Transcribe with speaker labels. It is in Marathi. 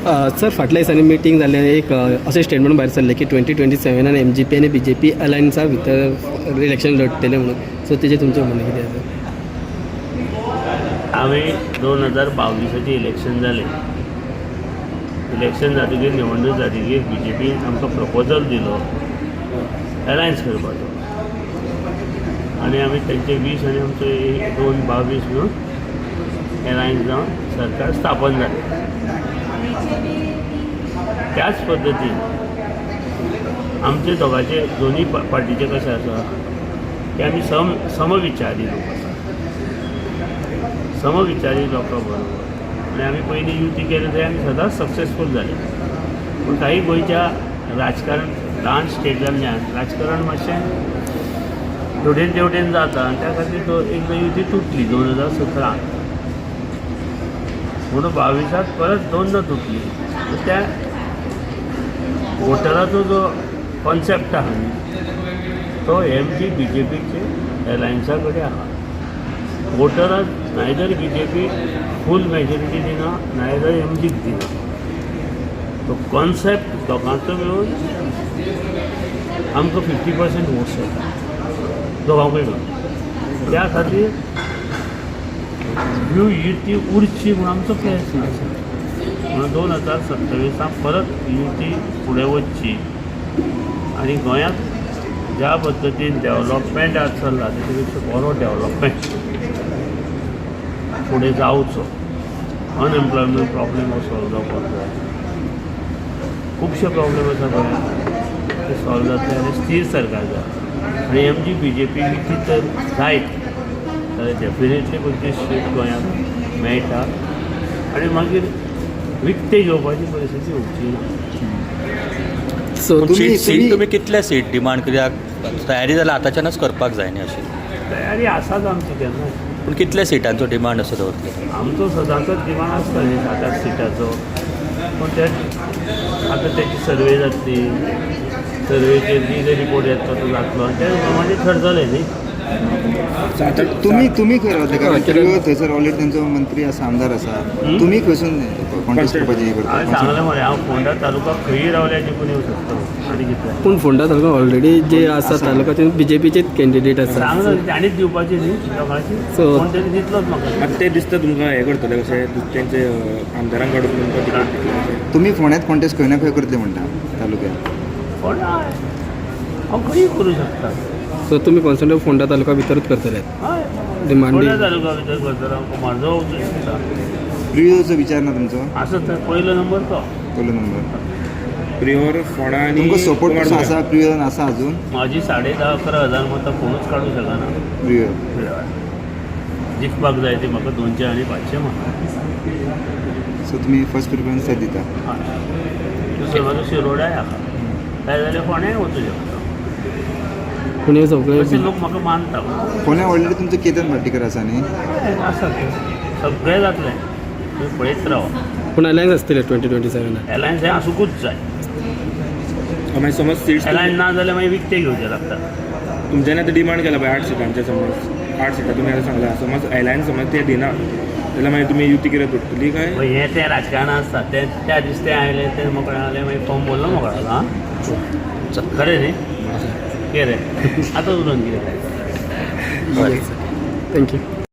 Speaker 1: सर फाटल्या दिसांनी मिटींग जाल्लें एक अशें स्टेटमेंट भायर सरलें की 2027 MGP आनी BJP अलायन्सा भितर इलेक्शन लडटले म्हणून. सो तेजेर तुमचें म्हणणें कितें आसा?
Speaker 2: हांवें 2022 इलेक्शन जालें. इलेक्शन जातकीर निवडणूक जातकीर BJPन आमकां प्रपोजल दिलो अलायन्स करपाचो आनी आमी तेंचे 20 आनी आमचो 22 म्हणून अलायन्स जावन सरकार स्थापन जालें. त्याच पद्दतीन आमचे दोगांचे दोनूय पार्टीचे कशें आसा की आमी समविचारी लोक आसा. समविचारी लोकां बरोबर आनी आमी पयलीं युती केली थंय आमी सदांच सक्सेसफूल जाले. पूण काही गोंयच्या राजकारण ल्हान स्टेट जाल्ल्यान राजकारण मातशें थोडेन तेवटेन जाता आनी त्या खातीर तो एकदां युती तुटली 2017. म्हणून 22 परत दोनदां तुटली. त्या वोटराचो जो कॉन्सेप्ट आहा न्ही तो MG BJPचे अलायन्सा कडेन आहा. वोटराक नायदर BJP फूल मेजॉरिटी दिना नायदर MGक दिना. तो कॉन्सेप्ट दोगांचो मेळून आमकां 50% वोट्स येता दोगांकूय मेळून. त्या खातीर ह्यो युती उरची म्हणून आमचो प्रयत्न आसा. म्हणून 2027 परत युती फुडें वचची आनी गोंयांत ज्या पद्दतीन डेवलॉपमेंट आज चल्ला तेचे पेक्षा बरो डेवलॉपमेंट फुडें जावचो. अनएम्प्लॉयमेंट प्रॉब्लेम हो सॉल्व जावपाक जाय. खुबशे प्रॉब्लेम आसा गोंयांत ते सॉल्व जातले आनी स्थिर सरकार जाय. आनी MG BJP युती तर जायत जाल्यार डेफिनेटली 25 सीट गोंयांत मेळटा आनी मागीर विकते घेवपाची परिस्थिती येवची ना.
Speaker 1: सो
Speaker 3: सीट तुमी कितले सीट डिमांड कित्याक तयारी जाल्यार आतांच्यानच करपाक जाय न्ही अशी
Speaker 2: तयारी आसाच आमची केन्ना.
Speaker 3: पूण कितले सिटांचो डिमांड असो दवरतले?
Speaker 2: आमचो सदांचोच डिमांड आसता न्ही 7-8 सिटाचो. पूण ते आतां तेची सर्वे जातली. सर्वेचेर कितें रिपोर्ट येता तो जातलो आनी त्या प्रमाणे ठरतलें न्ही.
Speaker 4: तुम्ही खंय थंयसर ऑलरेडी तेंचो मंत्री आसा आमदार आसा. तुम्ही खंयसून कॉन्टेस्ट करपाचें हें करता?
Speaker 2: हांवें सांगलें मरे हांव फोंडा तालुकाक खंयी रावल्यार जिखून येवं शकता आनी कितें.
Speaker 1: पूण फोंडा तालुका ऑलरेडी जे आसा तालुका ते BJPचेच कॅन्डिडेट आसा.
Speaker 2: सांगलें आनीच दिवपाची न्ही लोकांची.
Speaker 1: So-
Speaker 2: कोण तरी दितलोच म्हाका.
Speaker 5: आतां ते दिसता तुमकां हें करतले कशें तेंचे आमदारां कडून तुमकां तिकीट दितले.
Speaker 4: तुम्ही फोंड्यांत कॉन्टेस्ट खंय ना खंय करतले म्हणटा तालुक्यात.
Speaker 2: फोंडा हांव खंयी करूं शकता.
Speaker 1: सो तुमी कॉन्सन्ट्रेट फोंडा तालुका भितरूच करतले
Speaker 2: हय
Speaker 1: डिमांडी.
Speaker 2: फोंडा तालुका भितर करतलो हांव म्हाजो वचूं शकता.
Speaker 4: प्रियोचो विचार ना तुमचो?
Speaker 2: आसत तर पयलो नंबर तो.
Speaker 4: पयलो नंबर.
Speaker 5: प्रियोर फोंडा आनी
Speaker 4: तुमकां सपोर्ट कसो आसा? प्रियोन आसा अजून?
Speaker 2: म्हाजी 10,5-11,000 मतां कोणूच काडूं शकना.
Speaker 4: प्रियो
Speaker 2: जिखपाक जाय ती म्हाका 200 आनी 500 मतां.
Speaker 4: सो तुमी फर्स्ट प्रिफरन्स थंय दिता?
Speaker 2: दुसरो म्हाजो शिरोड्याय आसा. जाय जाल्यार फोंड्याय वचूं शकता.
Speaker 1: पूण हे सगळे
Speaker 2: अशे लोक म्हाका मानता.
Speaker 4: फोंड्या ऑलरेडी तुमचो केतन भाटीकर आसा न्ही?
Speaker 2: आसा सगळें जातलें. तुमी पळयत रावा.
Speaker 1: पूण अलायन्स आसतले 2027.
Speaker 2: एलायन्स हें आसूंकूच जाय.
Speaker 5: मागीर समज सीट्स
Speaker 2: एलायन्स ना जाल्यार मागीर विकते घेवचे लागता.
Speaker 5: तुमच्यानी आतां डिमांड केला पळय 8 सिटांचे समज 8 सिटां तुमी आतां सांगला समज एलायन्स समज ते दिना जाल्यार मागीर तुमी युती कितें तुटतली काय?
Speaker 2: हें तें राजकारण आसता ते त्या दीस तें आयलें तें मोकळें जालें मागीर फॉर्म बोल्लो मोकळो जालो. हां खरें न्ही कितें रे आतां उलोवन कितें
Speaker 1: थँक्यू.